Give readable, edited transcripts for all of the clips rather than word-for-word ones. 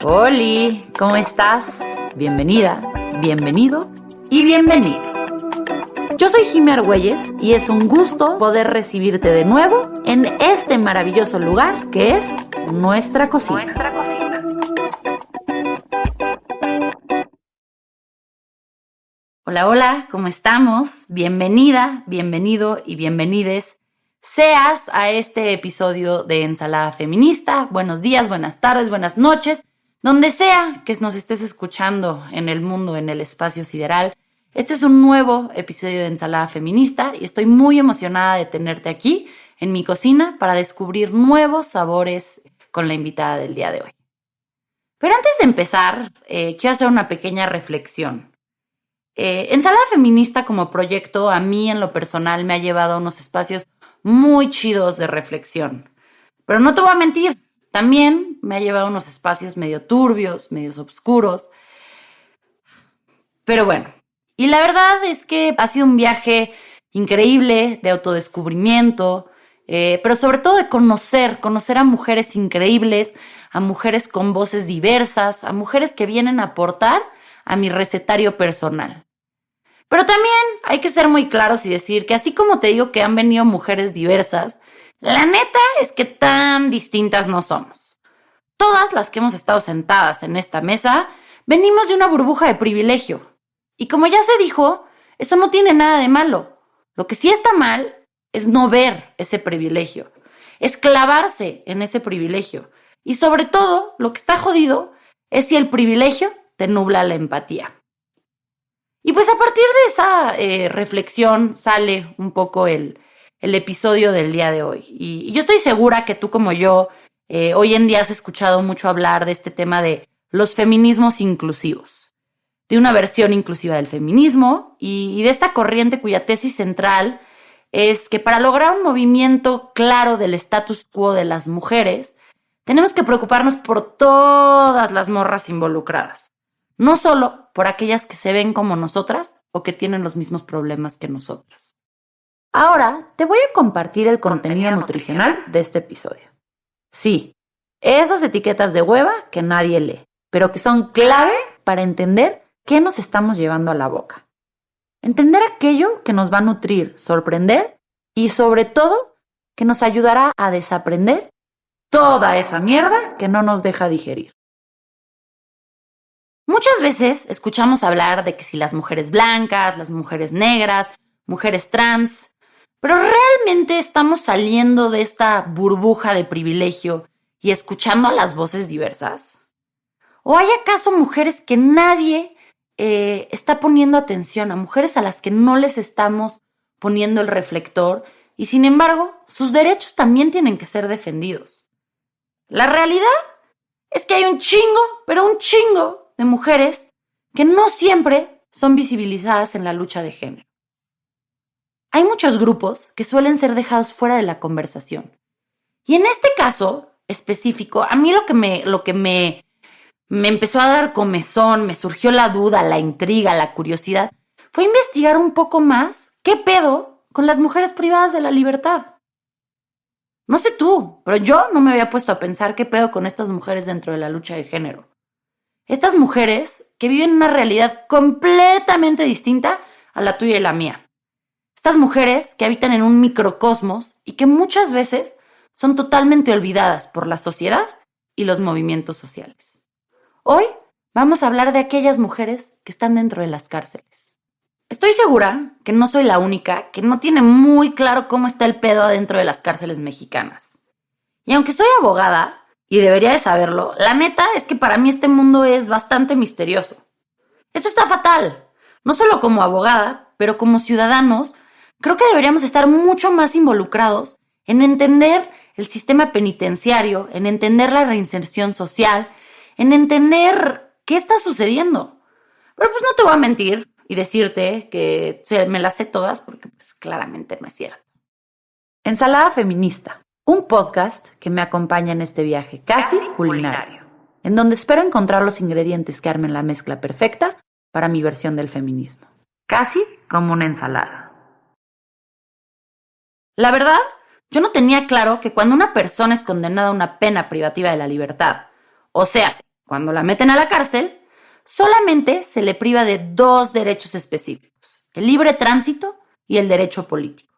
Oli, ¿cómo estás? Bienvenida, bienvenido y bienvenido. Yo soy Jimmy Argüelles y es un gusto poder recibirte de nuevo en este maravilloso lugar que es nuestra cocina. Hola, hola, ¿cómo estamos? Bienvenida, bienvenido y bienvenides seas a este episodio de Ensalada Feminista. Buenos días, buenas tardes, buenas noches, donde sea que nos estés escuchando en el mundo, en el espacio sideral. Este es un nuevo episodio de Ensalada Feminista y estoy muy emocionada de tenerte aquí en mi cocina para descubrir nuevos sabores con la invitada del día de hoy. Pero antes de empezar, quiero hacer una pequeña reflexión. Ensalada Feminista como proyecto a mí en lo personal me ha llevado a unos espacios muy chidos de reflexión. Pero no te voy a mentir, también me ha llevado a unos espacios medio turbios, medio oscuros. Pero bueno, y la verdad es que ha sido un viaje increíble de autodescubrimiento, pero sobre todo de conocer a mujeres increíbles, a mujeres con voces diversas, a mujeres que vienen a aportar a mi recetario personal. Pero también hay que ser muy claros y decir que así como te digo que han venido mujeres diversas, la neta es que tan distintas no somos. Todas las que hemos estado sentadas en esta mesa venimos de una burbuja de privilegio. Y como ya se dijo, eso no tiene nada de malo. Lo que sí está mal es no ver ese privilegio, es clavarse en ese privilegio. Y sobre todo, lo que está jodido es si el privilegio te nubla la empatía. Y pues a partir de esa reflexión sale un poco el episodio del día de hoy. Y yo estoy segura que tú como yo, hoy en día has escuchado mucho hablar de este tema de los feminismos inclusivos, de una versión inclusiva del feminismo y de esta corriente cuya tesis central es que para lograr un movimiento claro del status quo de las mujeres, tenemos que preocuparnos por todas las morras involucradas. No solo por aquellas que se ven como nosotras o que tienen los mismos problemas que nosotras. Ahora te voy a compartir el contenido nutricional de este episodio. Sí, esas etiquetas de hueva que nadie lee, pero que son clave para entender qué nos estamos llevando a la boca. Entender aquello que nos va a nutrir, sorprender y sobre todo que nos ayudará a desaprender toda esa mierda que no nos deja digerir. Muchas veces escuchamos hablar de que si las mujeres blancas, las mujeres negras, mujeres trans, pero ¿realmente estamos saliendo de esta burbuja de privilegio y escuchando a las voces diversas? ¿O hay acaso mujeres que nadie está poniendo atención, a mujeres a las que no les estamos poniendo el reflector y sin embargo sus derechos también tienen que ser defendidos? La realidad es que hay un chingo, pero un chingo de mujeres que no siempre son visibilizadas en la lucha de género. Hay muchos grupos que suelen ser dejados fuera de la conversación. Y en este caso específico, a mí lo que me empezó a dar comezón, me surgió la duda, la intriga, la curiosidad, fue investigar un poco más qué pedo con las mujeres privadas de la libertad. No sé tú, pero yo no me había puesto a pensar qué pedo con estas mujeres dentro de la lucha de género. Estas mujeres que viven una realidad completamente distinta a la tuya y la mía. Estas mujeres que habitan en un microcosmos y que muchas veces son totalmente olvidadas por la sociedad y los movimientos sociales. Hoy vamos a hablar de aquellas mujeres que están dentro de las cárceles. Estoy segura que no soy la única que no tiene muy claro cómo está el pedo adentro de las cárceles mexicanas. Y aunque soy abogada, y debería de saberlo, la neta es que para mí este mundo es bastante misterioso. Esto está fatal. No solo como abogada, pero como ciudadanos, creo que deberíamos estar mucho más involucrados en entender el sistema penitenciario, en entender la reinserción social, en entender qué está sucediendo. Pero pues no te voy a mentir y decirte que me las sé todas porque pues claramente no es cierto. Ensalada Feminista. Un podcast que me acompaña en este viaje casi culinario, en donde espero encontrar los ingredientes que armen la mezcla perfecta para mi versión del feminismo. Casi como una ensalada. La verdad, yo no tenía claro que cuando una persona es condenada a una pena privativa de la libertad, o sea, cuando la meten a la cárcel, solamente se le priva de 2 derechos específicos: el libre tránsito y el derecho político,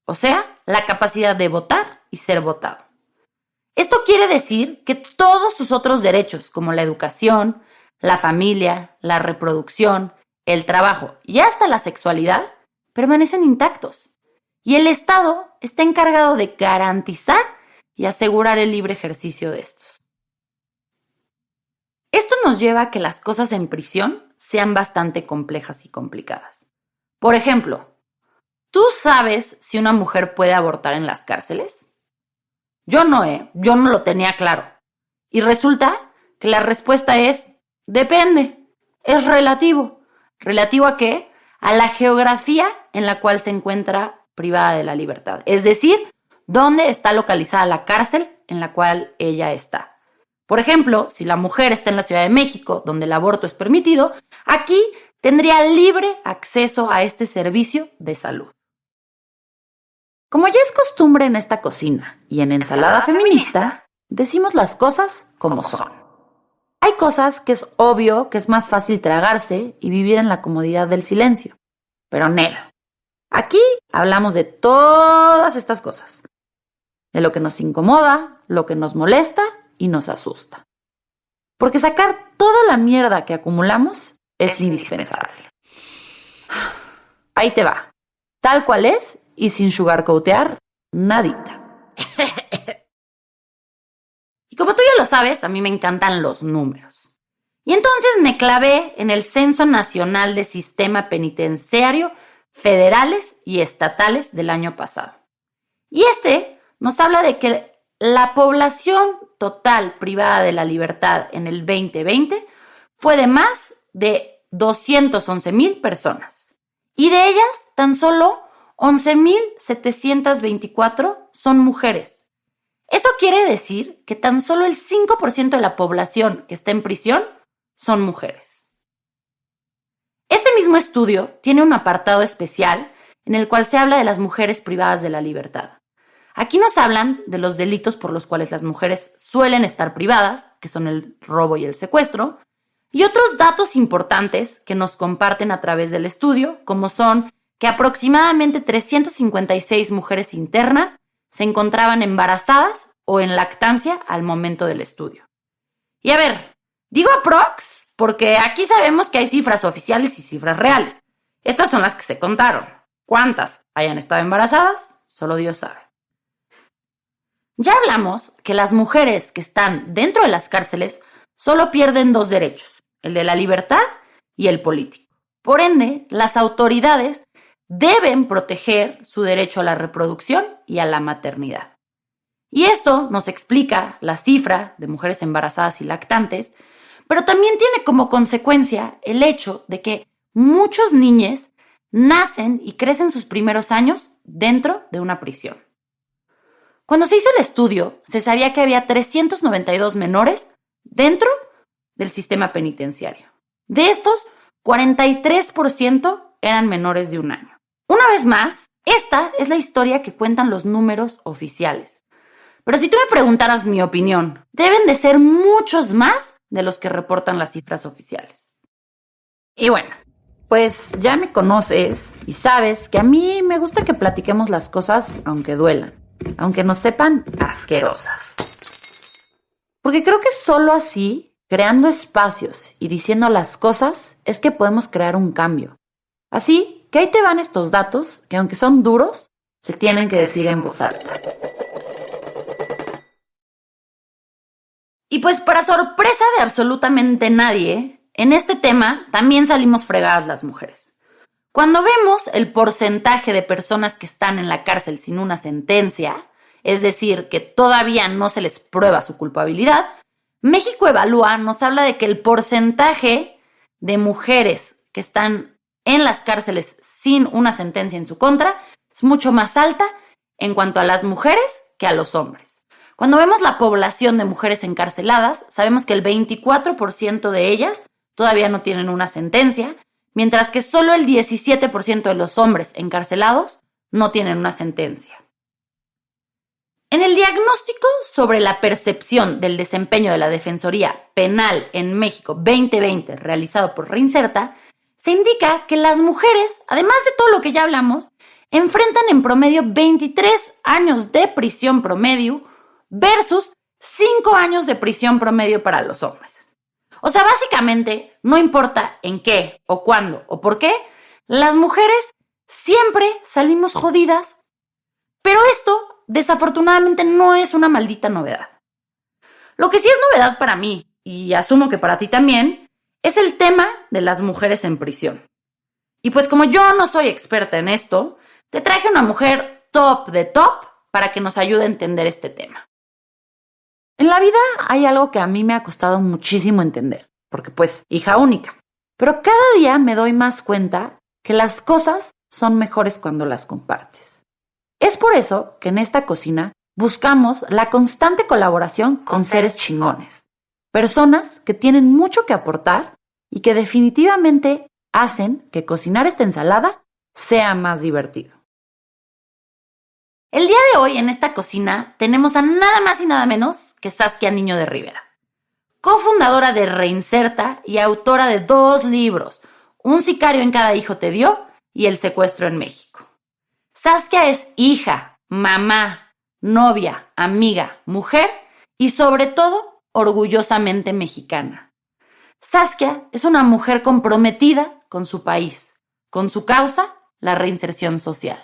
o sea, la capacidad de votar y ser votado. Esto quiere decir que todos sus otros derechos, como la educación, la familia, la reproducción, el trabajo y hasta la sexualidad, permanecen intactos. Y el Estado está encargado de garantizar y asegurar el libre ejercicio de estos. Esto nos lleva a que las cosas en prisión sean bastante complejas y complicadas. Por ejemplo, ¿tú sabes si una mujer puede abortar en las cárceles? Yo no lo tenía claro. Y resulta que la respuesta es: depende, es relativo. ¿Relativo a qué? A la geografía en la cual se encuentra privada de la libertad. Es decir, dónde está localizada la cárcel en la cual ella está. Por ejemplo, si la mujer está en la Ciudad de México, donde el aborto es permitido, aquí tendría libre acceso a este servicio de salud. Como ya es costumbre en esta cocina y en Ensalada Feminista, decimos las cosas como son. Hay cosas que es obvio que es más fácil tragarse y vivir en la comodidad del silencio. Pero Nel, aquí hablamos de todas estas cosas. De lo que nos incomoda, lo que nos molesta y nos asusta. Porque sacar toda la mierda que acumulamos es indispensable. Ahí te va. Tal cual es y sin sugarcoatear nadita. Y como tú ya lo sabes, a mí me encantan los números. Y entonces me clavé en el Censo Nacional de Sistema Penitenciario Federales y Estatales del año pasado. Y este nos habla de que la población total privada de la libertad en el 2020 fue de más de 211,000 personas. Y de ellas, tan solo 11,724 son mujeres. Eso quiere decir que tan solo el 5% de la población que está en prisión son mujeres. Este mismo estudio tiene un apartado especial en el cual se habla de las mujeres privadas de la libertad. Aquí nos hablan de los delitos por los cuales las mujeres suelen estar privadas, que son el robo y el secuestro, y otros datos importantes que nos comparten a través del estudio, como son que aproximadamente 356 mujeres internas se encontraban embarazadas o en lactancia al momento del estudio. Y a ver, digo aprox porque aquí sabemos que hay cifras oficiales y cifras reales. Estas son las que se contaron. ¿Cuántas hayan estado embarazadas? Solo Dios sabe. Ya hablamos que las mujeres que están dentro de las cárceles solo pierden 2 derechos, el de la libertad y el político. Por ende, las autoridades deben proteger su derecho a la reproducción y a la maternidad. Y esto nos explica la cifra de mujeres embarazadas y lactantes, pero también tiene como consecuencia el hecho de que muchos niños nacen y crecen sus primeros años dentro de una prisión. Cuando se hizo el estudio, se sabía que había 392 menores dentro del sistema penitenciario. De estos, 43% eran menores de 1 año. Una vez más, esta es la historia que cuentan los números oficiales. Pero si tú me preguntaras mi opinión, deben de ser muchos más de los que reportan las cifras oficiales. Y bueno, pues ya me conoces y sabes que a mí me gusta que platiquemos las cosas aunque duelan, aunque nos sepan asquerosas. Porque creo que solo así, creando espacios y diciendo las cosas, es que podemos crear un cambio. Así que ahí te van estos datos que, aunque son duros, se tienen que decir en voz alta. Y pues para sorpresa de absolutamente nadie, en este tema también salimos fregadas las mujeres. Cuando vemos el porcentaje de personas que están en la cárcel sin una sentencia, es decir, que todavía no se les prueba su culpabilidad, México Evalúa nos habla de que el porcentaje de mujeres que están en las cárceles sin una sentencia en su contra es mucho más alta en cuanto a las mujeres que a los hombres. Cuando vemos la población de mujeres encarceladas, sabemos que el 24% de ellas todavía no tienen una sentencia, mientras que solo el 17% de los hombres encarcelados no tienen una sentencia. En el diagnóstico sobre la percepción del desempeño de la Defensoría Penal en México 2020, realizado por Reinserta, se indica que las mujeres, además de todo lo que ya hablamos, enfrentan en promedio 23 años de prisión promedio versus 5 años de prisión promedio para los hombres. O sea, básicamente, no importa en qué, o cuándo, o por qué, las mujeres siempre salimos jodidas. Pero esto, desafortunadamente, no es una maldita novedad. Lo que sí es novedad para mí, y asumo que para ti también, es el tema de las mujeres en prisión. Y pues como yo no soy experta en esto, te traje una mujer top de top para que nos ayude a entender este tema. En la vida hay algo que a mí me ha costado muchísimo entender, porque pues, hija única. Pero cada día me doy más cuenta que las cosas son mejores cuando las compartes. Es por eso que en esta cocina buscamos la constante colaboración con seres chingones. Personas que tienen mucho que aportar y que definitivamente hacen que cocinar esta ensalada sea más divertido. El día de hoy en esta cocina tenemos a nada más y nada menos que Saskia Niño de Rivera, cofundadora de Reinserta y autora de 2 libros, Un sicario en cada hijo te dio y El secuestro en México. Saskia es hija, mamá, novia, amiga, mujer y sobre todo orgullosamente mexicana. Saskia es una mujer comprometida con su país, con su causa, la reinserción social.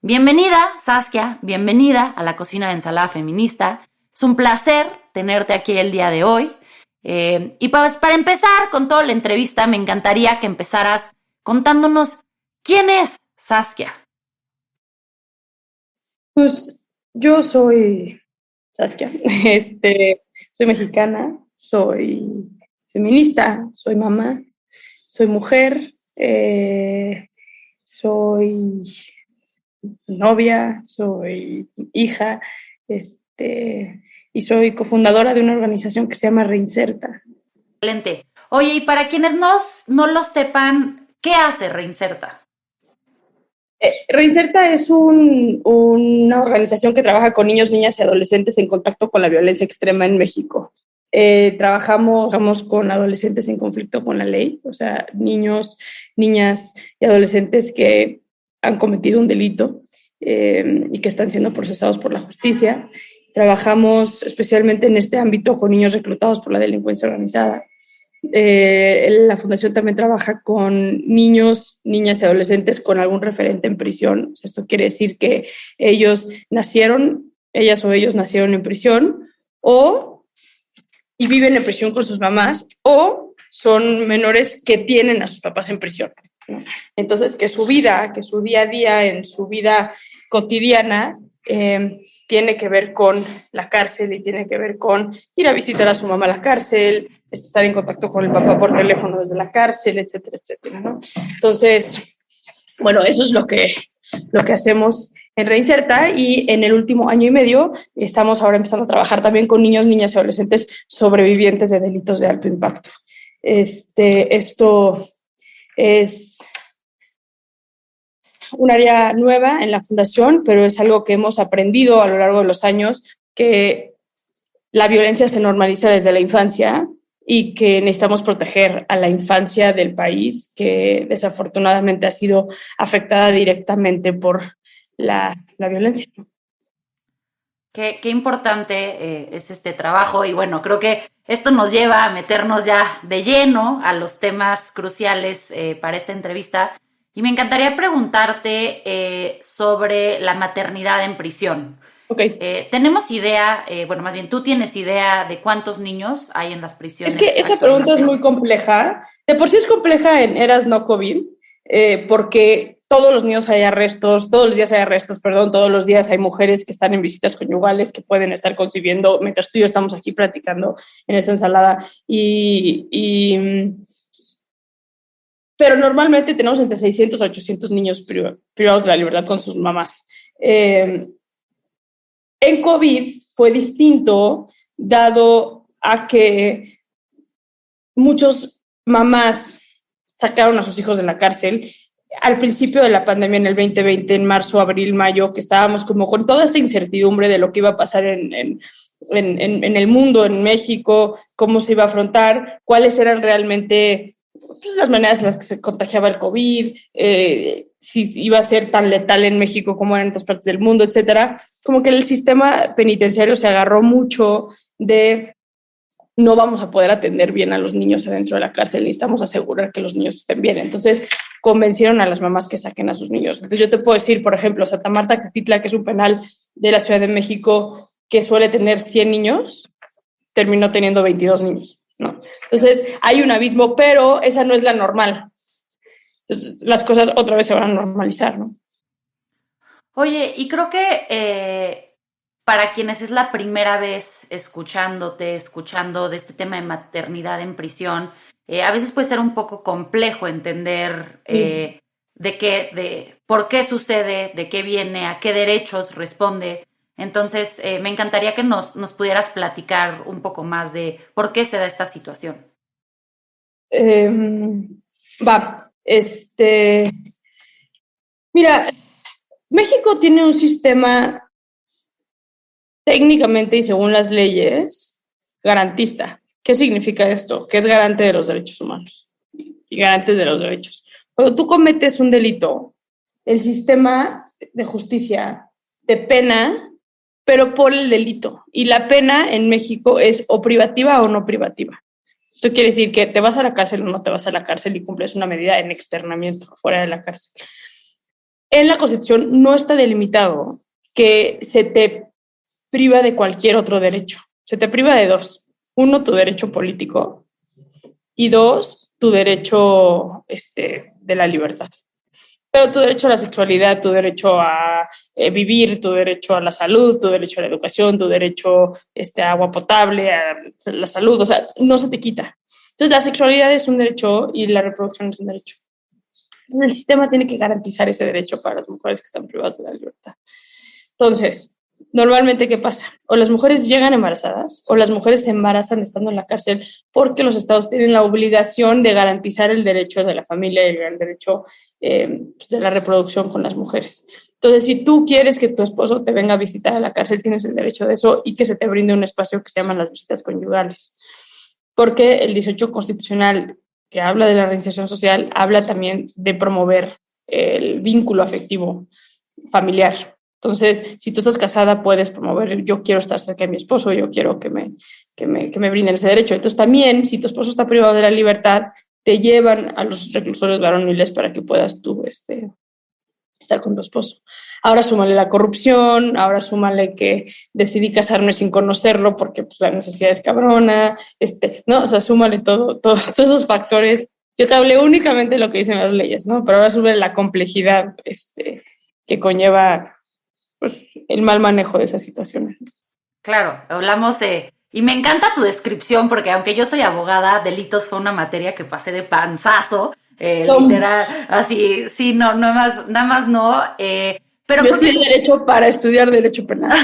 Bienvenida, Saskia, bienvenida a la cocina de ensalada feminista. Es un placer tenerte aquí el día de hoy. Y pues para empezar con toda la entrevista, me encantaría que empezaras contándonos quién es Saskia. Pues yo soy Saskia, soy mexicana, soy feminista, soy mamá, soy mujer, soy novia, soy hija, y soy cofundadora de una organización que se llama Reinserta. Excelente. Oye, y para quienes no lo sepan, ¿qué hace Reinserta? Reinserta es una organización que trabaja con niños, niñas y adolescentes en contacto con la violencia extrema en México. Trabajamos con adolescentes en conflicto con la ley, o sea, niños, niñas y adolescentes que han cometido un delito y que están siendo procesados por la justicia. Trabajamos especialmente en este ámbito con niños reclutados por la delincuencia organizada. La fundación también trabaja con niños, niñas y adolescentes con algún referente en prisión. O sea, esto quiere decir que ellas o ellos nacieron en prisión y viven en prisión con sus mamás, o son menores que tienen a sus papás en prisión, ¿no? Entonces, que su día a día, en su vida cotidiana, tiene que ver con la cárcel y tiene que ver con ir a visitar a su mamá a la cárcel, estar en contacto con el papá por teléfono desde la cárcel, etcétera, etcétera, ¿no? Entonces, bueno, eso es lo que hacemos en Reinserta, y en el último año y medio estamos ahora empezando a trabajar también con niños, niñas y adolescentes sobrevivientes de delitos de alto impacto. Esto es un área nueva en la fundación, pero es algo que hemos aprendido a lo largo de los años, que la violencia se normaliza desde la infancia y que necesitamos proteger a la infancia del país, que desafortunadamente ha sido afectada directamente por la violencia. Qué importante es este trabajo, y bueno, creo que esto nos lleva a meternos ya de lleno a los temas cruciales para esta entrevista. Y me encantaría preguntarte sobre la maternidad en prisión. Okay. ¿Tenemos idea, más bien tú tienes idea de cuántos niños hay en las prisiones? Es que esa pregunta es muy compleja. De por sí es compleja en eras no COVID, porque todos los días hay arrestos, todos los días hay mujeres que están en visitas conyugales, que pueden estar concibiendo, mientras tú y yo estamos aquí platicando en esta ensalada, pero normalmente tenemos entre 600 a 800 niños privados de la libertad con sus mamás. En COVID fue distinto, dado a que muchos mamás sacaron a sus hijos de la cárcel. al principio de la pandemia en el 2020, en marzo, abril, mayo, que estábamos como con toda esta incertidumbre de lo que iba a pasar en el mundo, en México, cómo se iba a afrontar, cuáles eran realmente pues, las maneras en las que se contagiaba el COVID, si iba a ser tan letal en México como en otras partes del mundo, etcétera. Como que el sistema penitenciario se agarró mucho de no vamos a poder atender bien a los niños adentro de la cárcel, necesitamos asegurar que los niños estén bien. Entonces, convencieron a las mamás que saquen a sus niños. Entonces, yo te puedo decir, por ejemplo, Santa Marta Catitla, que es un penal de la Ciudad de México que suele tener 100 niños, terminó teniendo 22 niños, ¿no? Entonces, hay un abismo, pero esa no es la normal. Entonces, las cosas otra vez se van a normalizar, ¿no? Oye, y creo que para quienes es la primera vez escuchando de este tema de maternidad en prisión, a veces puede ser un poco complejo entender de por qué sucede, de qué viene, a qué derechos responde. Entonces, me encantaría que nos pudieras platicar un poco más de por qué se da esta situación. Mira, México tiene un sistema técnicamente y según las leyes garantista. ¿Qué significa esto? Que es garante de los derechos humanos y garante de los derechos. Cuando tú cometes un delito, el sistema de justicia te pena, pero por el delito. Y la pena en México es o privativa o no privativa. Esto quiere decir que te vas a la cárcel o no te vas a la cárcel y cumples una medida en externamiento fuera de la cárcel. En la Constitución no está delimitado que se te priva de cualquier otro derecho. Se te priva de dos. Uno, tu derecho político y dos, tu derecho de la libertad. Pero tu derecho a la sexualidad, tu derecho a vivir, tu derecho a la salud, tu derecho a la educación, tu derecho a agua potable, a la salud, o sea, no se te quita. Entonces, la sexualidad es un derecho y la reproducción es un derecho. Entonces, el sistema tiene que garantizar ese derecho para las mujeres que están privadas de la libertad. Entonces, normalmente, ¿qué pasa? O las mujeres llegan embarazadas o las mujeres se embarazan estando en la cárcel porque los estados tienen la obligación de garantizar el derecho de la familia y el derecho de la reproducción con las mujeres. Entonces, si tú quieres que tu esposo te venga a visitar a la cárcel, tienes el derecho de eso y que se te brinde un espacio que se llaman las visitas conyugales. Porque el 18 constitucional que habla de la reinserción social habla también de promover el vínculo afectivo familiar. Entonces, si tú estás casada, puedes promover, yo quiero estar cerca de mi esposo, yo quiero que me brinden ese derecho. Entonces, también, si tu esposo está privado de la libertad, te llevan a los reclusorios varoniles para que puedas tú estar con tu esposo. Ahora súmale la corrupción, ahora súmale que decidí casarme sin conocerlo porque pues, la necesidad es cabrona, ¿no? O sea, súmale todos esos factores. Yo te hablé únicamente de lo que dicen las leyes, ¿no? Pero ahora súmale la complejidad que conlleva pues, el mal manejo de esas situaciones. Claro, hablamos y me encanta tu descripción porque aunque yo soy abogada, delitos fue una materia que pasé de panzazo, literal, así, sí, no, nada más no. Pero yo estudié derecho para estudiar derecho penal.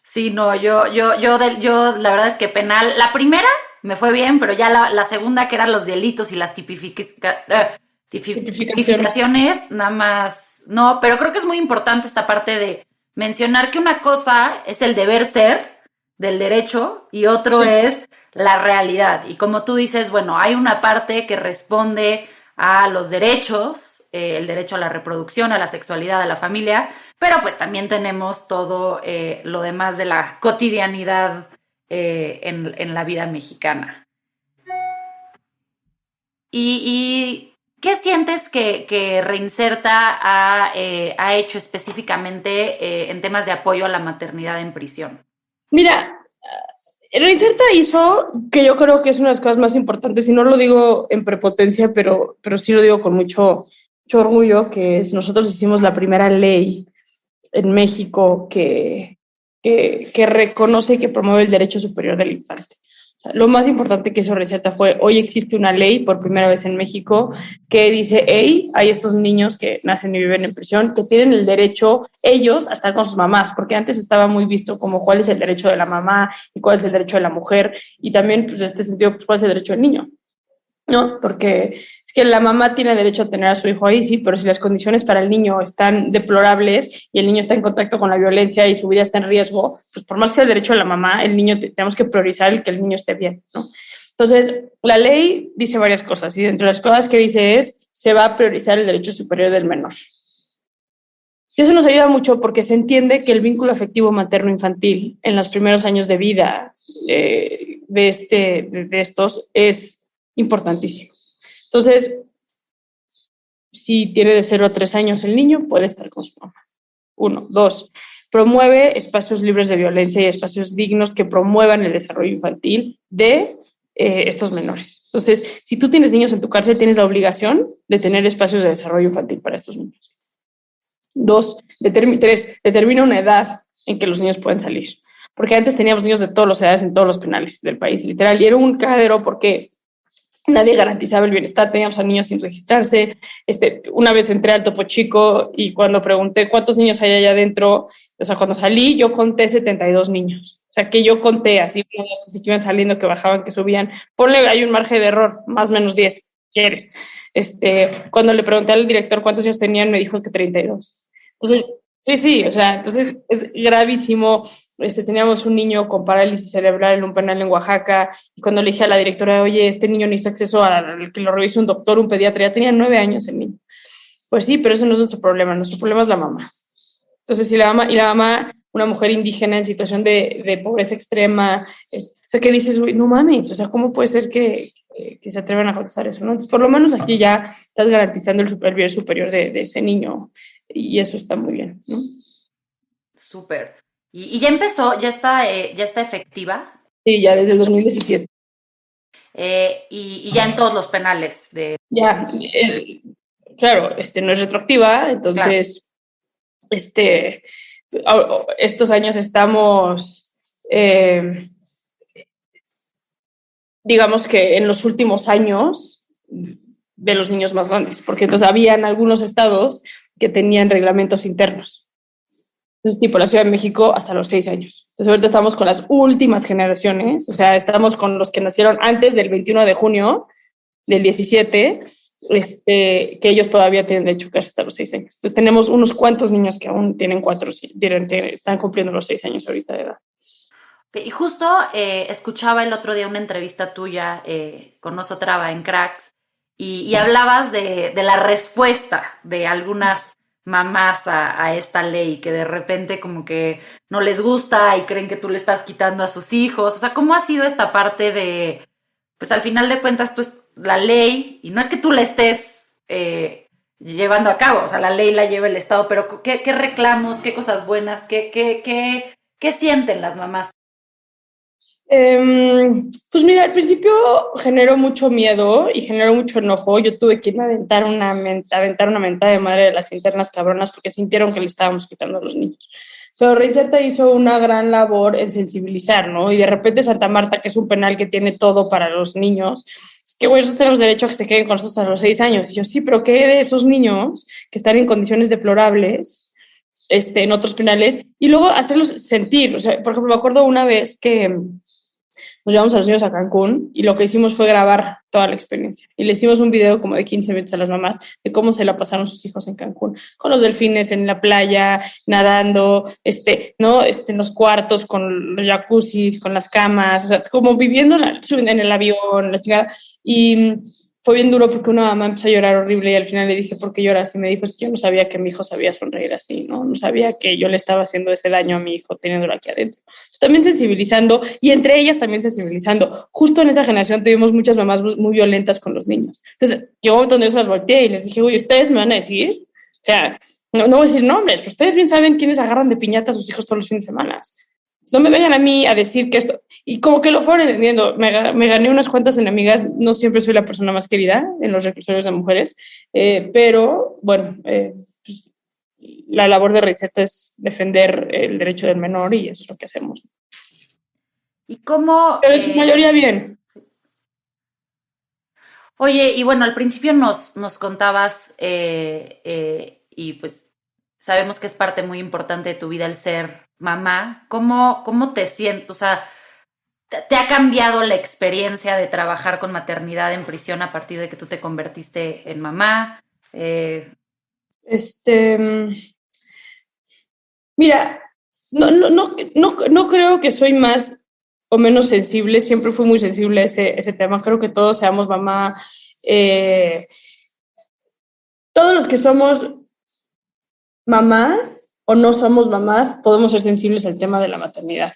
Sí, no, yo, la verdad es que penal, la primera me fue bien, pero ya la segunda, que eran los delitos y las tipificaciones, nada más, no, pero creo que es muy importante esta parte de mencionar que una cosa es el deber ser del derecho y otro es la realidad. Y como tú dices, bueno, hay una parte que responde a los derechos, el derecho a la reproducción, a la sexualidad, a la familia, pero pues también tenemos todo lo demás de la cotidianidad en la vida mexicana. Y ¿qué sientes que Reinserta ha hecho específicamente en temas de apoyo a la maternidad en prisión? Mira, Reinserta hizo, que yo creo que es una de las cosas más importantes, y no lo digo en prepotencia, pero sí lo digo con mucho orgullo, que es nosotros hicimos la primera ley en México que reconoce y que promueve el derecho superior del infante. O sea, lo más importante que hizo Reinserta fue, hoy existe una ley por primera vez en México que dice, hey, hay estos niños que nacen y viven en prisión que tienen el derecho ellos a estar con sus mamás, porque antes estaba muy visto como cuál es el derecho de la mamá y cuál es el derecho de la mujer, y también, pues, en este sentido, pues, cuál es el derecho del niño, ¿no? Porque es que la mamá tiene derecho a tener a su hijo ahí, sí, pero si las condiciones para el niño están deplorables y el niño está en contacto con la violencia y su vida está en riesgo, pues por más que sea el derecho de la mamá, el niño tenemos que priorizar el que el niño esté bien, ¿no? Entonces, la ley dice varias cosas y dentro de las cosas que dice es, se va a priorizar el derecho superior del menor. Y eso nos ayuda mucho porque se entiende que el vínculo afectivo materno-infantil en los primeros años de vida de estos es importantísimo. Entonces, si tiene de 0 a 3 años el niño, puede estar con su mamá. 1. 2. Promueve espacios libres de violencia y espacios dignos que promuevan el desarrollo infantil de estos menores. Entonces, si tú tienes niños en tu cárcel, tienes la obligación de tener espacios de desarrollo infantil para estos niños. 2. 3. Determina una edad en que los niños pueden salir. Porque antes teníamos niños de todas las edades en todos los penales del país, literal, y era un cagadero porque nadie garantizaba el bienestar, teníamos a niños sin registrarse. Una vez entré al Topo Chico y cuando pregunté cuántos niños hay allá adentro, o sea, cuando salí yo conté 72 niños. O sea, que yo conté así, así que iban saliendo, que bajaban, que subían. Ponle, hay un margen de error, más o menos 10, ¿quieres? Cuando le pregunté al director cuántos niños tenían, me dijo que 32. Entonces, sí, o sea, entonces es gravísimo. Teníamos un niño con parálisis cerebral en un penal en Oaxaca y cuando le dije a la directora, oye, este niño necesita acceso al que lo revise un doctor, un pediatra, ya tenía 9 años el niño. Pues sí, pero eso no es nuestro problema es la mamá. Entonces, si la mamá, una mujer indígena en situación de pobreza extrema, o sea, ¿qué dices? No mames, o sea, ¿cómo puede ser que se atrevan a contestar eso? ¿No? Entonces, por lo menos aquí ya estás garantizando el bien superior de ese niño y eso está muy bien, ¿no? Súper. Y ya empezó, ya está efectiva. Sí, ya desde el 2017. Y ya en todos los penales de... Ya, claro, no es retroactiva, Claro. entonces, estos años estamos, digamos que en los últimos años de los niños más grandes, porque entonces habían algunos estados que tenían reglamentos internos. Entonces, tipo la Ciudad de México hasta los 6 años. Entonces, ahorita estamos con las últimas generaciones, o sea, estamos con los que nacieron antes del 21 de junio del 17, que ellos todavía tienen derecho casi hasta los 6 años. Entonces, tenemos unos cuantos niños que aún tienen 4, están cumpliendo los 6 años ahorita de edad. Y justo escuchaba el otro día una entrevista tuya con Oso Traba en Cracks y hablabas de la respuesta de algunas mamás a esta ley que de repente como que no les gusta y creen que tú le estás quitando a sus hijos. O sea, ¿cómo ha sido esta parte de, pues al final de cuentas tú es la ley y no es que tú la estés llevando a cabo, o sea, la ley la lleva el Estado, pero ¿qué reclamos, qué cosas buenas, qué sienten las mamás? Pues mira, al principio generó mucho miedo y generó mucho enojo. Yo tuve que irme a aventar una mentada de madre de las internas cabronas porque sintieron que le estábamos quitando a los niños. Pero Reinserta hizo una gran labor en sensibilizar, ¿no? Y de repente Santa Marta, que es un penal que tiene todo para los niños, es que, güey, nosotros tenemos derecho a que se queden con nosotros a los 6 años. Y yo, sí, pero ¿qué de esos niños que están en condiciones deplorables en otros penales? Y luego hacerlos sentir. O sea, por ejemplo, me acuerdo una vez que nos llevamos a los niños a Cancún y lo que hicimos fue grabar toda la experiencia. Y le hicimos un video como de 15 minutos a las mamás de cómo se la pasaron sus hijos en Cancún, con los delfines en la playa, nadando, ¿no? En los cuartos, con los jacuzzis, con las camas, o sea, como viviendo en el avión, la chingada. Y fue bien duro porque una mamá empezó a llorar horrible y al final le dije, ¿por qué lloras? Y me dijo, es que yo no sabía que mi hijo sabía sonreír así, ¿no? No sabía que yo le estaba haciendo ese daño a mi hijo teniéndolo aquí adentro. Entonces, también sensibilizando y entre ellas también sensibilizando. Justo en esa generación tuvimos muchas mamás muy violentas con los niños. Entonces, llegó un momento donde yo se las volteé y les dije, uy, ¿ustedes me van a decir? O sea, no voy a decir nombres, pero ustedes bien saben quiénes agarran de piñata a sus hijos todos los fines de semana. No me vengan a mí a decir que esto... Y como que lo fueron entendiendo. Me gané unas cuantas enemigas. No siempre soy la persona más querida en los reclusorios de mujeres, pero bueno, pues, la labor de Reinserta es defender el derecho del menor y eso es lo que hacemos. ¿Y cómo? Pero en su mayoría bien. Oye, y bueno, al principio nos contabas, y pues sabemos que es parte muy importante de tu vida el ser mamá. ¿Cómo te sientes? O sea, ¿Te ha cambiado la experiencia de trabajar con maternidad en prisión a partir de que tú te convertiste en mamá? Mira, no creo que soy más o menos sensible, siempre fui muy sensible a ese tema, creo que todos seamos mamá, todos los que somos mamás o no somos mamás podemos ser sensibles al tema de la maternidad.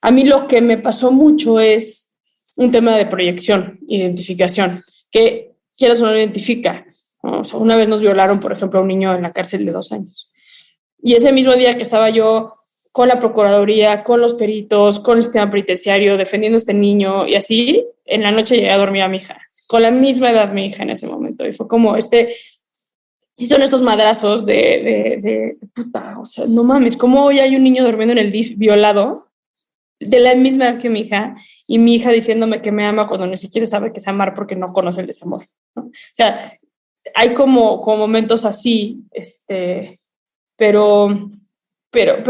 A mí lo que me pasó mucho es un tema de proyección, identificación, que quieras o no identifica, ¿no? O sea, una vez nos violaron, por ejemplo, a un niño en la cárcel de 2 años. Y ese mismo día que estaba yo con la Procuraduría, con los peritos, con el sistema penitenciario, defendiendo a este niño y así, en la noche llegué a dormir a mi hija, con la misma edad mi hija en ese momento. Y fue como sí son estos madrazos de puta, o sea, no mames, ¿cómo hoy hay un niño durmiendo en el DIF violado de la misma edad que mi hija y mi hija diciéndome que me ama cuando ni siquiera sabe que es amar porque no conoce el desamor, ¿no? O sea, hay como momentos así, pero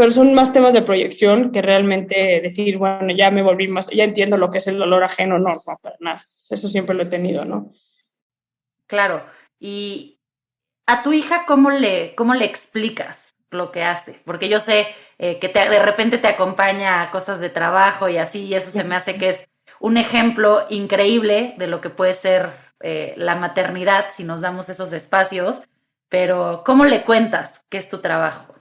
son más temas de proyección que realmente decir, bueno, ya me volví más, ya entiendo lo que es el dolor ajeno, no, para nada. Eso siempre lo he tenido, ¿no? Claro. Y a tu hija, ¿cómo le explicas lo que hace? Porque yo sé que de repente te acompaña a cosas de trabajo y así, y eso se me hace que es un ejemplo increíble de lo que puede ser la maternidad si nos damos esos espacios, pero ¿cómo le cuentas qué es tu trabajo?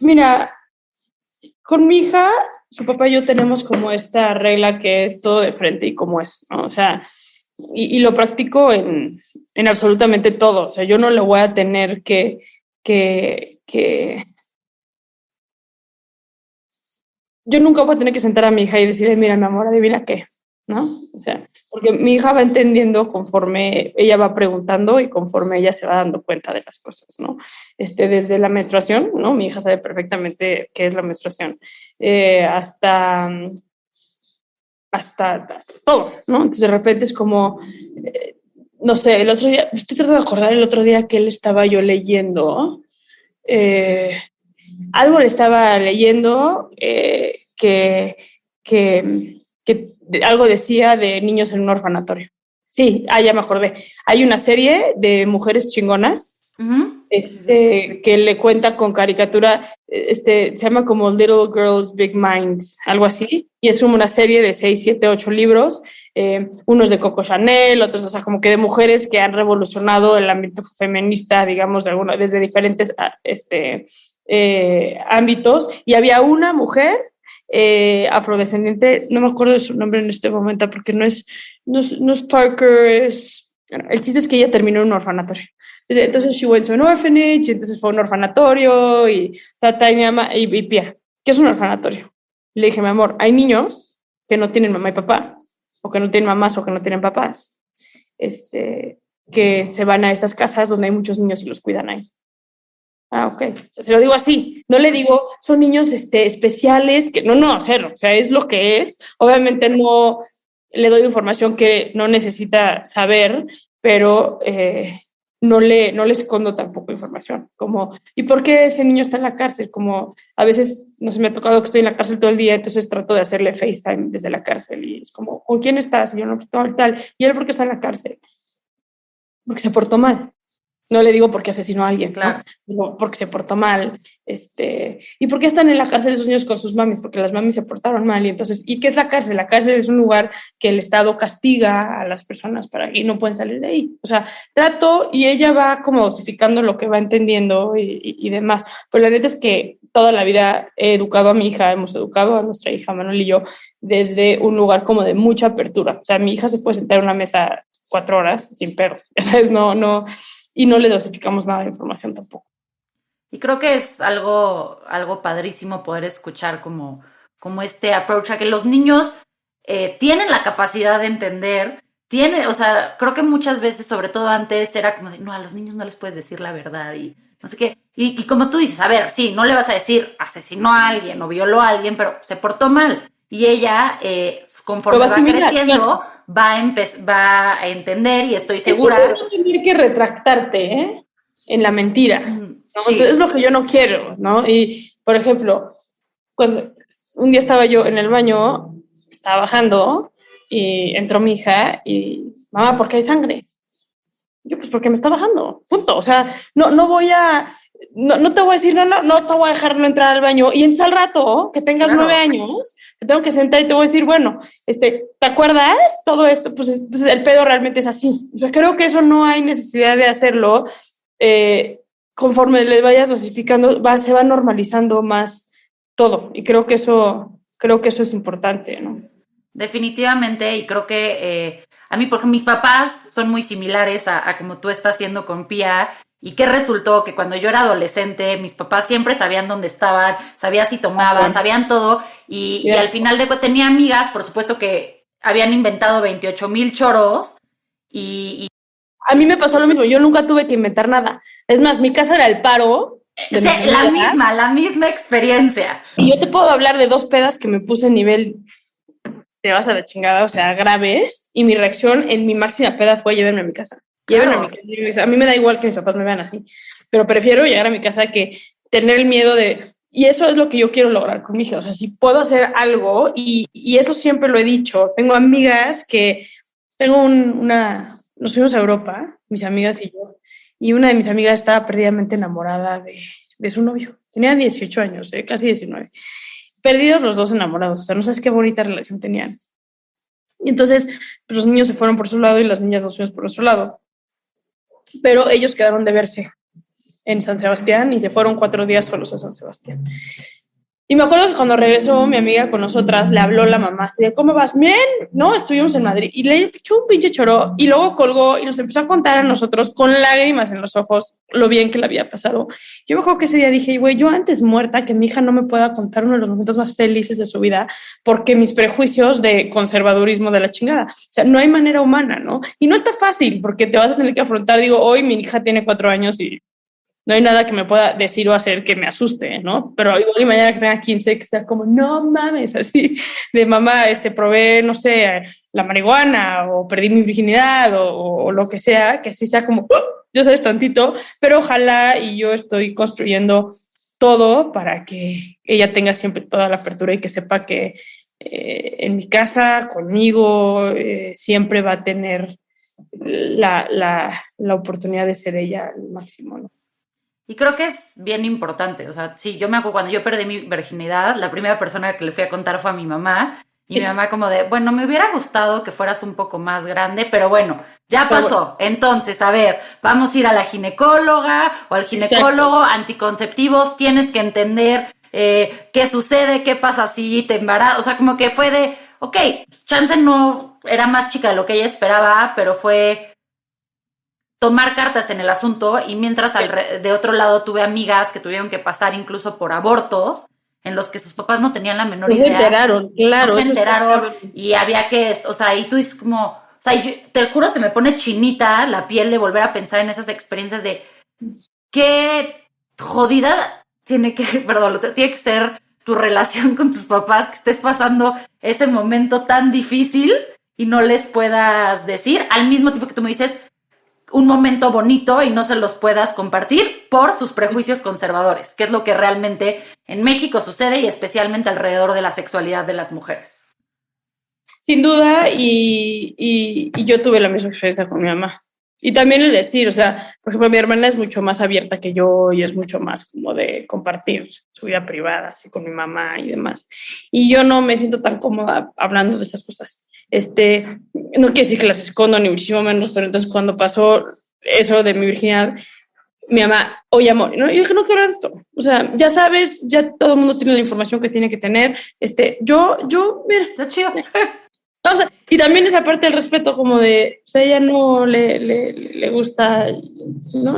Mira, con mi hija, su papá y yo tenemos como esta regla que es todo de frente y como es, ¿no? O sea, y lo practico en absolutamente todo. O sea, yo no le voy a tener que yo nunca voy a tener que sentar a mi hija y decirle, mira, mi amor, adivina qué, ¿no? O sea, porque mi hija va entendiendo conforme ella va preguntando y conforme ella se va dando cuenta de las cosas, ¿no? Desde la menstruación, ¿no? Mi hija sabe perfectamente qué es la menstruación, hasta todo, ¿no? Entonces de repente es como, no sé, el otro día, me estoy tratando de acordar el otro día que él estaba yo leyendo, algo le estaba leyendo que algo decía de niños en un orfanatorio. Sí, ya me acordé. Hay una serie de mujeres chingonas que le cuenta con caricatura, se llama como Little Girls Big Minds, algo así, y es como una serie de 6, 7, 8 libros, unos de Coco Chanel, otros, o sea, como que de mujeres que han revolucionado el ámbito feminista, digamos, desde diferentes ámbitos, y había una mujer afrodescendiente, no me acuerdo de su nombre en este momento, porque no es Parker, el chiste es que ella terminó en un orfanatorio. Entonces she went to an orphanage, entonces fue a un orfanatorio y tata y mi mamá y Pia, ¿qué es un orfanatorio? Le dije, mi amor, hay niños que no tienen mamá y papá, o que no tienen mamás o que no tienen papás, que se van a estas casas donde hay muchos niños y los cuidan ahí. Ok. O sea, se lo digo así. No le digo, son niños especiales, que no, cero. O sea, es lo que es. Obviamente no le doy información que no necesita saber, pero no le escondo tampoco información. Como, ¿y por qué ese niño está en la cárcel? Como a veces, no sé, me ha tocado que estoy en la cárcel todo el día, entonces trato de hacerle FaceTime desde la cárcel y es como, ¿con quién estás? Y yo no, pues tal. ¿Y él por qué está en la cárcel? Porque se portó mal. No le digo porque asesinó a alguien, claro. ¿no? Porque se portó mal. ¿Y por qué están en la cárcel esos niños con sus mamis? Porque las mamis se portaron mal. Y entonces, ¿y qué es la cárcel? La cárcel es un lugar que el Estado castiga a las personas para que no pueden salir de ahí. O sea, trato y ella va como dosificando lo que va entendiendo y demás. Pero la neta es que toda la vida he educado a mi hija, hemos educado a nuestra hija Manuel y yo desde un lugar como de mucha apertura. O sea, mi hija se puede sentar en una mesa 4 horas sin perros. ¿Sabes? No. Y no le dosificamos nada de información tampoco. Y creo que es algo padrísimo poder escuchar como este approach a que los niños tienen la capacidad de entender, o sea, creo que muchas veces, sobre todo antes, era como de, no, a los niños no les puedes decir la verdad y no sé qué. Y como tú dices, a ver, sí, no le vas a decir asesinó a alguien o violó a alguien, pero se portó mal. Y ella, conforme va creciendo, va a entender y estoy segura. Es no tener que retractarte, en la mentira, ¿no? Sí. Entonces es lo que yo no quiero, ¿no? Y, por ejemplo, cuando un día estaba yo en el baño estaba bajando y entró mi hija y, mamá, ¿por qué hay sangre? Yo, pues porque me está bajando, punto. O sea, no voy a, no te voy a decir, no te voy a dejar no entrar al baño. Y entonces al rato, que tengas Claro. 9 años, te tengo que sentar y te voy a decir, bueno, ¿te acuerdas todo esto? Pues entonces el pedo realmente es así. O sea, creo que eso no hay necesidad de hacerlo. Conforme le vayas dosificando, se va normalizando más todo. Y creo que eso es importante, ¿no? Definitivamente, y creo que a mí, porque mis papás son muy similares a como tú estás haciendo con Pía, y que resultó que cuando yo era adolescente, mis papás siempre sabían dónde estaban, sabían si tomaba, Bueno, sabían todo, y al final tenía amigas, por supuesto que habían inventado 28,000 choros, y a mí me pasó lo mismo, yo nunca tuve que inventar nada. Es más, mi casa era el paro de mis amigas, la misma experiencia. y yo te puedo hablar de 2 pedas que me puse en nivel te vas a la chingada, o sea, graves, y mi reacción en mi máxima peda fue llévenme a mi casa. Llévenme a mi casa. A mí me da igual que mis papás me vean así, pero prefiero llegar a mi casa que tener el miedo de... Y eso es lo que yo quiero lograr con mi hija. O sea, si puedo hacer algo, y eso siempre lo he dicho. Tengo amigas que... Nos fuimos a Europa, mis amigas y yo, y una de mis amigas estaba perdidamente enamorada de su novio. Tenía 18 años, casi 19. Perdidos los dos enamorados. O sea, no sabes qué bonita relación tenían. Y entonces, pues, los niños se fueron por su lado y las niñas nos fuimos por otro lado. Pero ellos quedaron de verse en San Sebastián y se fueron 4 días solos a San Sebastián. Y me acuerdo que cuando regresó mi amiga con nosotras, le habló la mamá así de, ¿cómo vas? Bien, ¿no? Estuvimos en Madrid. Y le echó un pinche choro y luego colgó y nos empezó a contar a nosotros con lágrimas en los ojos lo bien que le había pasado. Yo me acuerdo que ese día dije, güey, yo antes muerta que mi hija no me pueda contar uno de los momentos más felices de su vida porque mis prejuicios de conservadurismo de la chingada. O sea, no hay manera humana, ¿no? Y no está fácil porque te vas a tener que afrontar, digo, hoy mi hija tiene 4 años y no hay nada que me pueda decir o hacer que me asuste, ¿no? Pero igual y mañana que tenga 15, que sea como, no mames, así, de mamá, probé, no sé, la marihuana o perdí mi virginidad o lo que sea, que así sea como, yo sabes, tantito, pero ojalá y yo estoy construyendo todo para que ella tenga siempre toda la apertura y que sepa que en mi casa, conmigo, siempre va a tener la oportunidad de ser ella al máximo, ¿no? Y creo que es bien importante, o sea, sí, yo me acuerdo cuando yo perdí mi virginidad, la primera persona que le fui a contar fue a mi mamá, y mi mamá como de, bueno, me hubiera gustado que fueras un poco más grande, pero bueno, ya pasó. Entonces, a ver, vamos a ir a la ginecóloga o al ginecólogo, anticonceptivos, tienes que entender qué sucede, qué pasa si te embarazas, o sea, como que fue de, ok, chance no era más chica de lo que ella esperaba, pero fue tomar cartas en el asunto, y mientras de otro lado tuve amigas que tuvieron que pasar incluso por abortos en los que sus papás no tenían la menor idea. No se enteraron, claro. No se enteraron y había que, o sea, y tú es como, o sea, yo, te juro, se me pone chinita la piel de volver a pensar en esas experiencias de qué jodida tiene que, perdón, tiene que ser tu relación con tus papás, que estés pasando ese momento tan difícil y no les puedas decir, al mismo tiempo que tú me dices, un momento bonito y no se los puedas compartir por sus prejuicios conservadores, que es lo que realmente en México sucede y especialmente alrededor de la sexualidad de las mujeres. Sin duda, y yo tuve la misma experiencia con mi mamá. Y también el decir, o sea, por ejemplo, mi hermana es mucho más abierta que yo y es mucho más como de compartir su vida privada, así con mi mamá y demás. Y yo no me siento tan cómoda hablando de esas cosas. No quiere decir que las escondo ni muchísimo menos, pero entonces cuando pasó eso de mi virginidad, mi mamá, oye, amor, no, yo dije, no quiero hablar de esto. O sea, ya sabes, ya todo el mundo tiene la información que tiene que tener. Mira. Está chido. O sea, y también esa parte del respeto, como de, o sea, ella no le gusta, ¿no?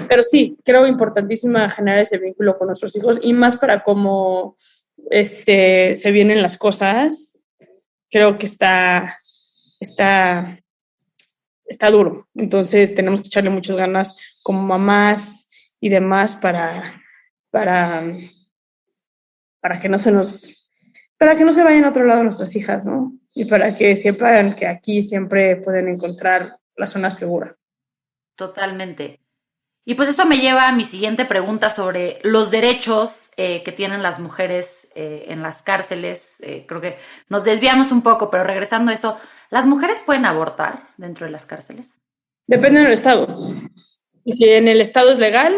Pero sí, creo importantísima generar ese vínculo con nuestros hijos y más para cómo se vienen las cosas. Creo que está duro. Entonces tenemos que echarle muchas ganas como mamás y demás para que no se vayan a otro lado nuestras hijas, ¿no? Y para que sepan que aquí siempre pueden encontrar la zona segura. Totalmente. Y pues eso me lleva a mi siguiente pregunta sobre los derechos que tienen las mujeres en las cárceles. Creo que nos desviamos un poco, pero regresando a eso, ¿las mujeres pueden abortar dentro de las cárceles? Depende del estado. Y si en el estado es legal,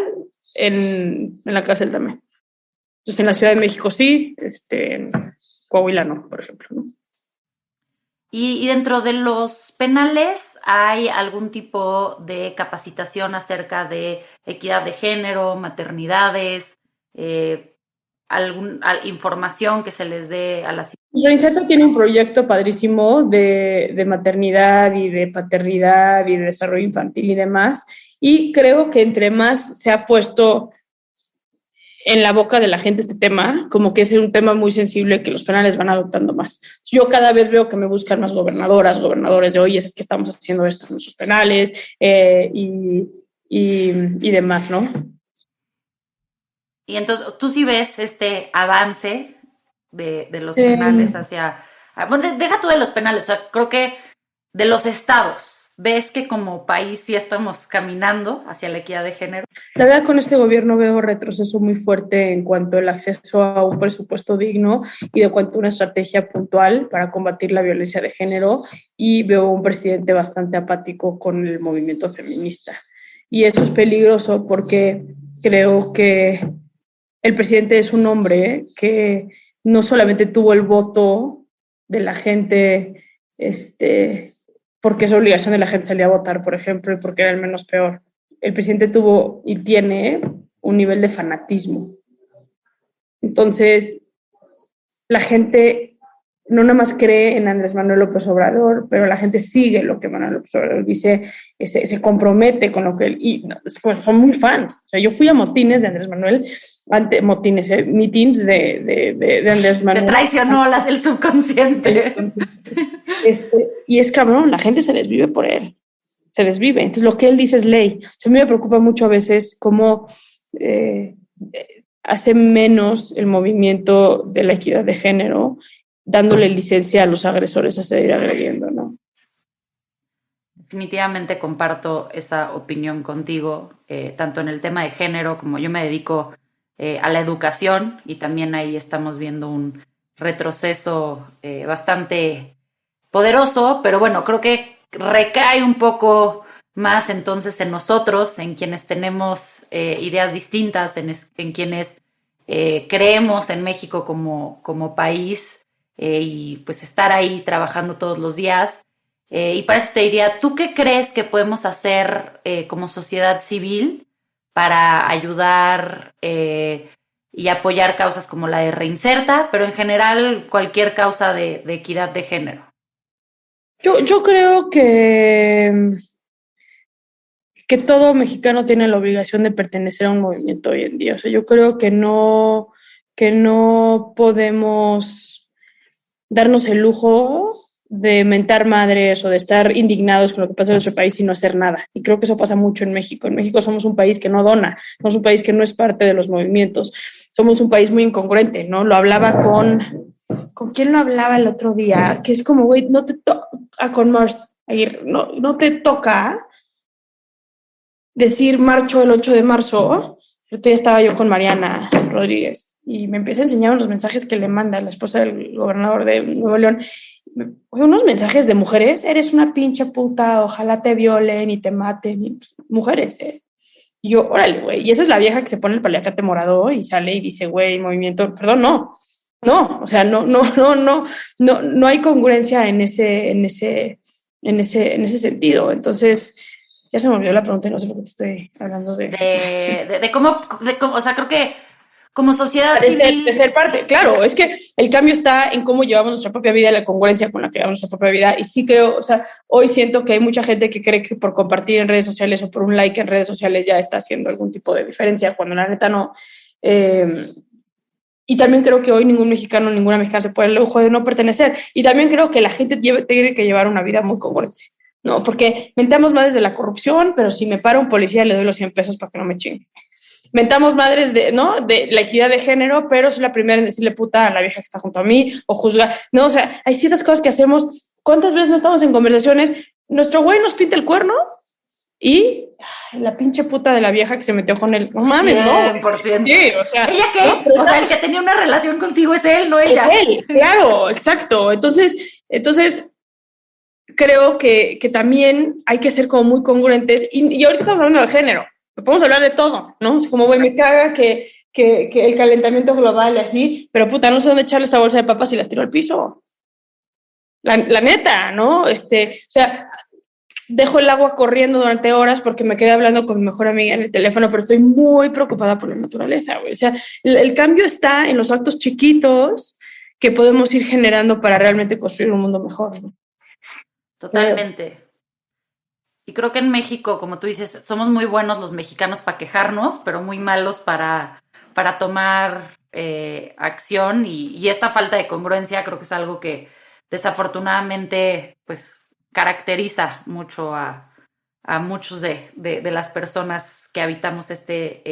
en la cárcel también. Entonces, en la Ciudad de México sí, en Coahuila no, por ejemplo, ¿no? Y dentro de los penales, ¿hay algún tipo de capacitación acerca de equidad de género, maternidades, información que se les dé a las... Reinserta tiene un proyecto padrísimo de maternidad y de paternidad y de desarrollo infantil y demás, y creo que entre más se ha puesto en la boca de la gente este tema, como que es un tema muy sensible que los penales van adoptando más. Yo cada vez veo que me buscan más gobernadoras, gobernadores de, oye, es que estamos haciendo esto en nuestros penales y demás, ¿no? Y entonces, ¿tú sí ves este avance de los penales hacia... Bueno, deja tú de los penales, o sea, creo que de los estados, ¿ves que como país sí estamos caminando hacia la equidad de género? La verdad, con este gobierno veo retroceso muy fuerte en cuanto al acceso a un presupuesto digno y de cuanto a una estrategia puntual para combatir la violencia de género, y veo un presidente bastante apático con el movimiento feminista. Y eso es peligroso porque creo que el presidente es un hombre que no solamente tuvo el voto de la gente, porque es obligación de la gente salir a votar, por ejemplo, y porque era el menos peor. El presidente tuvo y tiene un nivel de fanatismo. Entonces, la gente no nada más cree en Andrés Manuel López Obrador, pero la gente sigue lo que Manuel López Obrador dice, se compromete con lo que él, y pues, son muy fans. O sea, yo fui a motines de Andrés Manuel, meetings de Andrés Manuel. Te traicionó el subconsciente. Y es cabrón, la gente se desvive por él, se desvive. Entonces, lo que él dice es ley. O sea, a mí me preocupa mucho a veces cómo hace menos el movimiento de la equidad de género, dándole licencia a los agresores a seguir agrediendo, ¿no? Definitivamente comparto esa opinión contigo, tanto en el tema de género, como yo me dedico a la educación, y también ahí estamos viendo un retroceso bastante poderoso, pero bueno, creo que recae un poco más entonces en nosotros, en quienes tenemos ideas distintas, en quienes creemos en México como país, y pues estar ahí trabajando todos los días. Y para eso te diría, ¿tú qué crees que podemos hacer como sociedad civil para ayudar y apoyar causas como la de Reinserta, pero en general cualquier causa de equidad de género? Yo creo que todo mexicano tiene la obligación de pertenecer a un movimiento hoy en día. O sea, yo creo que no podemos darnos el lujo de mentar madres o de estar indignados con lo que pasa en nuestro país y no hacer nada. Y creo que eso pasa mucho en México. En México somos un país que no dona, somos un país que no es parte de los movimientos, somos un país muy incongruente, ¿no? Lo hablaba ¿con quién lo hablaba el otro día? Que es como, güey, no te toca, con Mars, no te toca decir marcho el 8 de marzo. El otro día estaba yo con Mariana Rodríguez y me empieza a enseñar los mensajes que le manda la esposa del gobernador de Nuevo León. Unos mensajes de mujeres: eres una pinche puta, ojalá te violen y te maten. Y mujeres, Y yo, órale, güey. Y esa es la vieja que se pone el paliacate morado y sale y dice, güey, movimiento, perdón, no, o sea, no hay congruencia en ese sentido. Entonces, ya se me olvidó la pregunta y no sé por qué te estoy hablando de cómo, o sea, creo que como sociedad civil... De ser parte, claro, es que el cambio está en cómo llevamos nuestra propia vida, la congruencia con la que llevamos nuestra propia vida. Y sí creo, o sea, hoy siento que hay mucha gente que cree que por compartir en redes sociales o por un like en redes sociales ya está haciendo algún tipo de diferencia, cuando la neta no. Y también creo que hoy ningún mexicano, ninguna mexicana se puede el lujo de no pertenecer. Y también creo que la gente tiene que llevar una vida muy congruente, ¿no? Porque mentamos madres de la corrupción, pero si me para un policía le doy los 100 pesos para que no me chingue. Mentamos madres de la equidad de género, pero soy la primera en decirle puta a la vieja que está junto a mí o juzgar. No, o sea, hay ciertas cosas que hacemos. ¿Cuántas veces no estamos en conversaciones? Nuestro güey nos pinta el cuerno y la pinche puta de la vieja que se metió con él. No mames, 100%. ¿no? Sí, o sea, ¿Ella qué? ¿no? O sea, el que tenía una relación contigo es él, no ella. Es él, claro, exacto. Entonces creo que también hay que ser como muy congruentes. Y ahorita estamos hablando del género. Podemos hablar de todo, ¿no? Es como, güey, me caga que el calentamiento global y así, pero puta, no sé dónde echarle esta bolsa de papas y las tiro al piso. La neta, ¿no? O sea, dejo el agua corriendo durante horas porque me quedé hablando con mi mejor amiga en el teléfono, pero estoy muy preocupada por la naturaleza, güey. O sea, el cambio está en los actos chiquitos que podemos ir generando para realmente construir un mundo mejor, ¿no? Totalmente. Y creo que en México, como tú dices, somos muy buenos los mexicanos para quejarnos, pero muy malos para tomar acción y esta falta de congruencia creo que es algo que desafortunadamente pues caracteriza mucho a muchos de las personas que habitamos este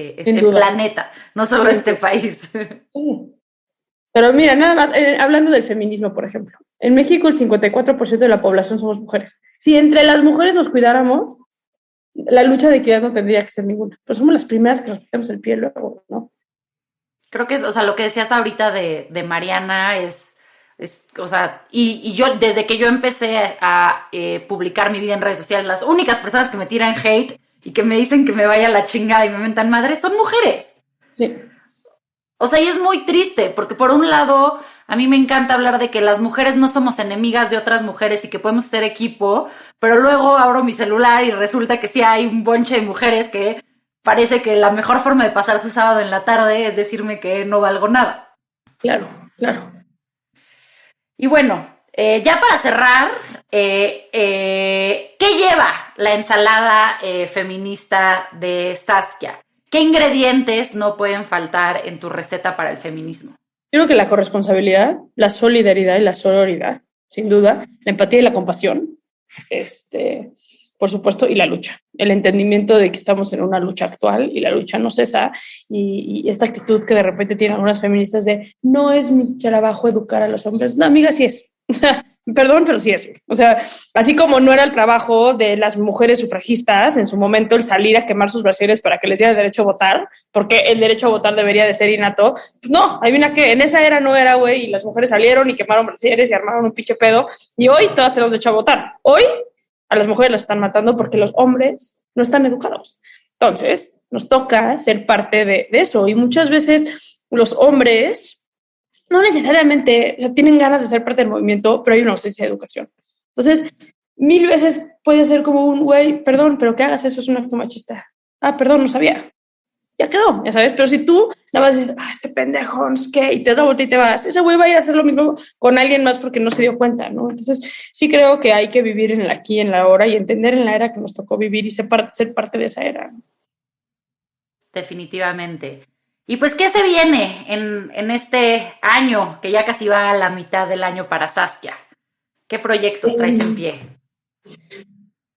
planeta, no solo este país. Sí. Pero mira, nada más, hablando del feminismo, por ejemplo, en México el 54% de la población somos mujeres. Si entre las mujeres nos cuidáramos, la lucha de equidad no tendría que ser ninguna. Pero somos las primeras que nos quitamos el pie luego, ¿no? Creo que, o sea, lo que decías ahorita de Mariana es o sea, y yo, desde que yo empecé a publicar mi vida en redes sociales, las únicas personas que me tiran hate y que me dicen que me vaya a la chingada y me mentan madre son mujeres. Sí. O sea, y es muy triste, porque por un lado, a mí me encanta hablar de que las mujeres no somos enemigas de otras mujeres y que podemos ser equipo, pero luego abro mi celular y resulta que sí hay un bonche de mujeres que parece que la mejor forma de pasar su sábado en la tarde es decirme que no valgo nada. Claro, claro. Y bueno, ya para cerrar, ¿qué lleva la ensalada feminista de Saskia? ¿Qué ingredientes no pueden faltar en tu receta para el feminismo? Yo creo que la corresponsabilidad, la solidaridad y la sororidad, sin duda, la empatía y la compasión, por supuesto, y la lucha. El entendimiento de que estamos en una lucha actual y la lucha no cesa, y esta actitud que de repente tienen algunas feministas de no es mi trabajo educar a los hombres. No, amiga, sí es. O sea, perdón, pero sí es. O sea, así como no era el trabajo de las mujeres sufragistas en su momento el salir a quemar sus brasieres para que les diera el derecho a votar, porque el derecho a votar debería de ser innato, pues no, adivina que en esa era no era, güey, y las mujeres salieron y quemaron brasieres y armaron un pinche pedo, y hoy todas tenemos derecho a votar. Hoy a las mujeres las están matando porque los hombres no están educados. Entonces, nos toca ser parte de eso, y muchas veces los hombres no necesariamente, o sea, tienen ganas de ser parte del movimiento, pero hay una ausencia de educación. Entonces, 1000 veces puede ser como un, güey, perdón, pero que hagas eso es un acto machista. Ah, perdón, no sabía. Ya quedó, ya sabes. Pero si tú nada más dices, este pendejo, no sé qué, y te das la vuelta y te vas, ese güey va a ir a hacer lo mismo con alguien más porque no se dio cuenta, ¿no? Entonces, sí creo que hay que vivir en el aquí, en la ahora, y entender en la era que nos tocó vivir y ser parte de esa era. Definitivamente. Y pues, ¿qué se viene en este año, que ya casi va a la mitad del año para Saskia? ¿Qué proyectos traes en pie?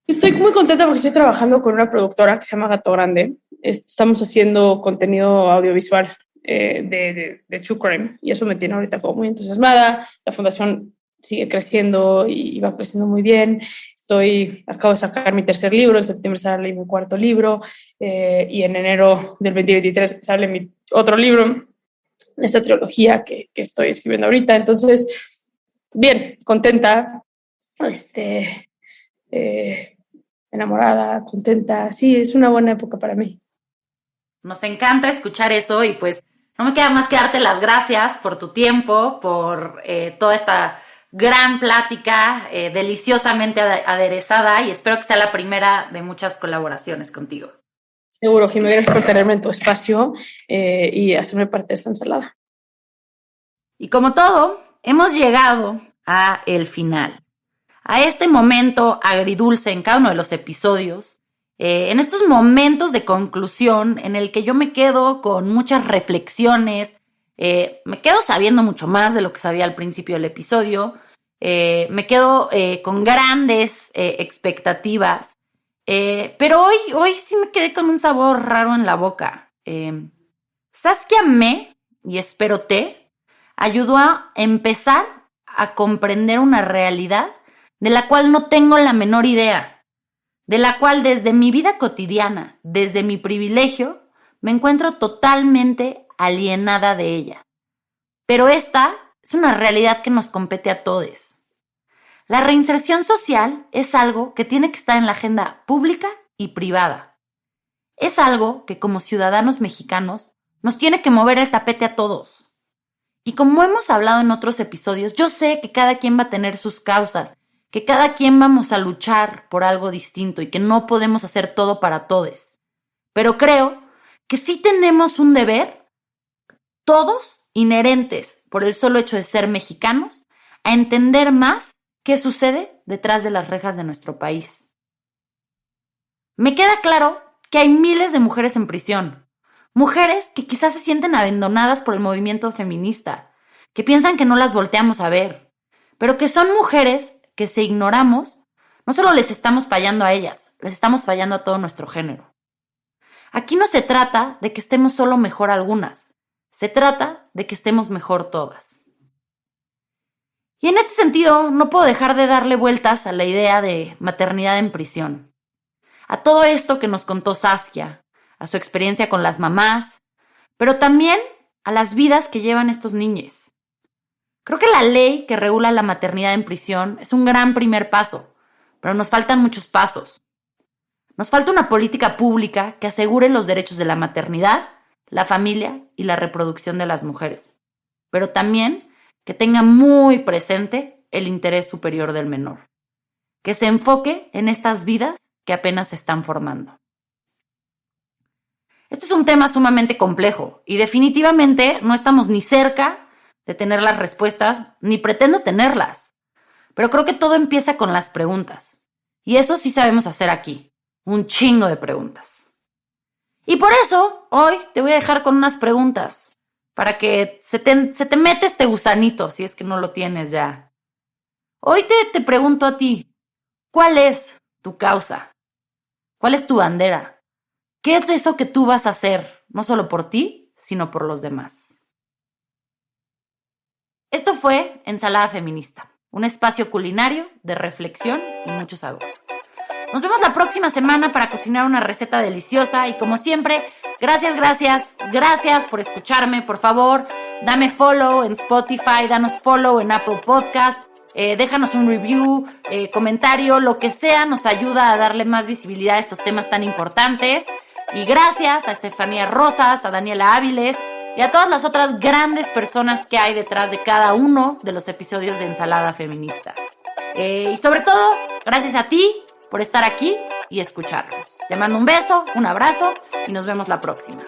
Estoy muy contenta porque estoy trabajando con una productora que se llama Gato Grande. Estamos haciendo contenido audiovisual de True Crime, y eso me tiene ahorita como muy entusiasmada. La fundación sigue creciendo y va creciendo muy bien. Acabo de sacar mi tercer libro, en septiembre sale mi cuarto libro, y en enero del 2023 sale mi otro libro, esta trilogía que estoy escribiendo ahorita. Entonces, bien, contenta, enamorada, contenta. Sí, es una buena época para mí. Nos encanta escuchar eso y pues no me queda más que darte las gracias por tu tiempo, por toda esta gran plática deliciosamente aderezada, y espero que sea la primera de muchas colaboraciones contigo. Seguro, Jimmy, gracias por tenerme en tu espacio y hacerme parte de esta ensalada. Y como todo, hemos llegado a el final, a este momento agridulce en cada uno de los episodios, en estos momentos de conclusión en el que yo me quedo con muchas reflexiones, me quedo sabiendo mucho más de lo que sabía al principio del episodio, me quedo con grandes expectativas, pero hoy sí me quedé con un sabor raro en la boca. Saskia y espero te ayudó a empezar a comprender una realidad de la cual no tengo la menor idea. de la cual desde mi vida cotidiana, desde mi privilegio, me encuentro totalmente alienada de ella. Pero esta es una realidad que nos compete a todos. La reinserción social es algo que tiene que estar en la agenda pública y privada. Es algo que como ciudadanos mexicanos nos tiene que mover el tapete a todos. Y como hemos hablado en otros episodios, yo sé que cada quien va a tener sus causas, que cada quien vamos a luchar por algo distinto y que no podemos hacer todo para todos. Pero creo que sí tenemos un deber, todos inherentes por el solo hecho de ser mexicanos, a entender más qué sucede detrás de las rejas de nuestro país. Me queda claro que hay miles de mujeres en prisión, mujeres que quizás se sienten abandonadas por el movimiento feminista, que piensan que no las volteamos a ver, pero que son mujeres que si ignoramos, no solo les estamos fallando a ellas, les estamos fallando a todo nuestro género. Aquí no se trata de que estemos solo mejor algunas, se trata de que estemos mejor todas. Y en este sentido, no puedo dejar de darle vueltas a la idea de maternidad en prisión. A todo esto que nos contó Saskia, a su experiencia con las mamás, pero también a las vidas que llevan estos niños. Creo que la ley que regula la maternidad en prisión es un gran primer paso, pero nos faltan muchos pasos. Nos falta una política pública que asegure los derechos de la maternidad, la familia y la reproducción de las mujeres, pero también que tenga muy presente el interés superior del menor, que se enfoque en estas vidas que apenas se están formando. Este es un tema sumamente complejo y definitivamente no estamos ni cerca de tener las respuestas, ni pretendo tenerlas. Pero creo que todo empieza con las preguntas. Y eso sí sabemos hacer aquí, un chingo de preguntas. Y por eso hoy te voy a dejar con unas preguntas para que se te mete este gusanito si es que no lo tienes ya. Hoy te pregunto a ti, ¿cuál es tu causa? ¿Cuál es tu bandera? ¿Qué es eso que tú vas a hacer, no solo por ti, sino por los demás? Esto fue Ensalada Feminista, un espacio culinario de reflexión y mucho sabor. Nos vemos la próxima semana para cocinar una receta deliciosa y como siempre, gracias por escucharme. Por favor, dame follow en Spotify, danos follow en Apple Podcast. Déjanos un review, comentario, lo que sea nos ayuda a darle más visibilidad a estos temas tan importantes. Y gracias a Estefanía Rosas, a Daniela Áviles y a todas las otras grandes personas que hay detrás de cada uno de los episodios de Ensalada Feminista. Y sobre todo, gracias a ti por estar aquí y escucharnos. Te mando un beso, un abrazo y nos vemos la próxima.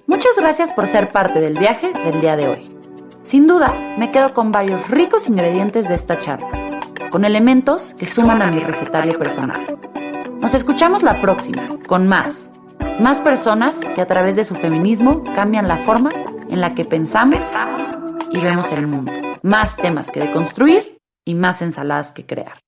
Muchas gracias por ser parte del viaje del día de hoy. Sin duda, me quedo con varios ricos ingredientes de esta charla, con elementos que suman a mi recetario personal. Nos escuchamos la próxima, con más personas que a través de su feminismo cambian la forma en la que pensamos y vemos el mundo. Más temas que deconstruir y más ensaladas que crear.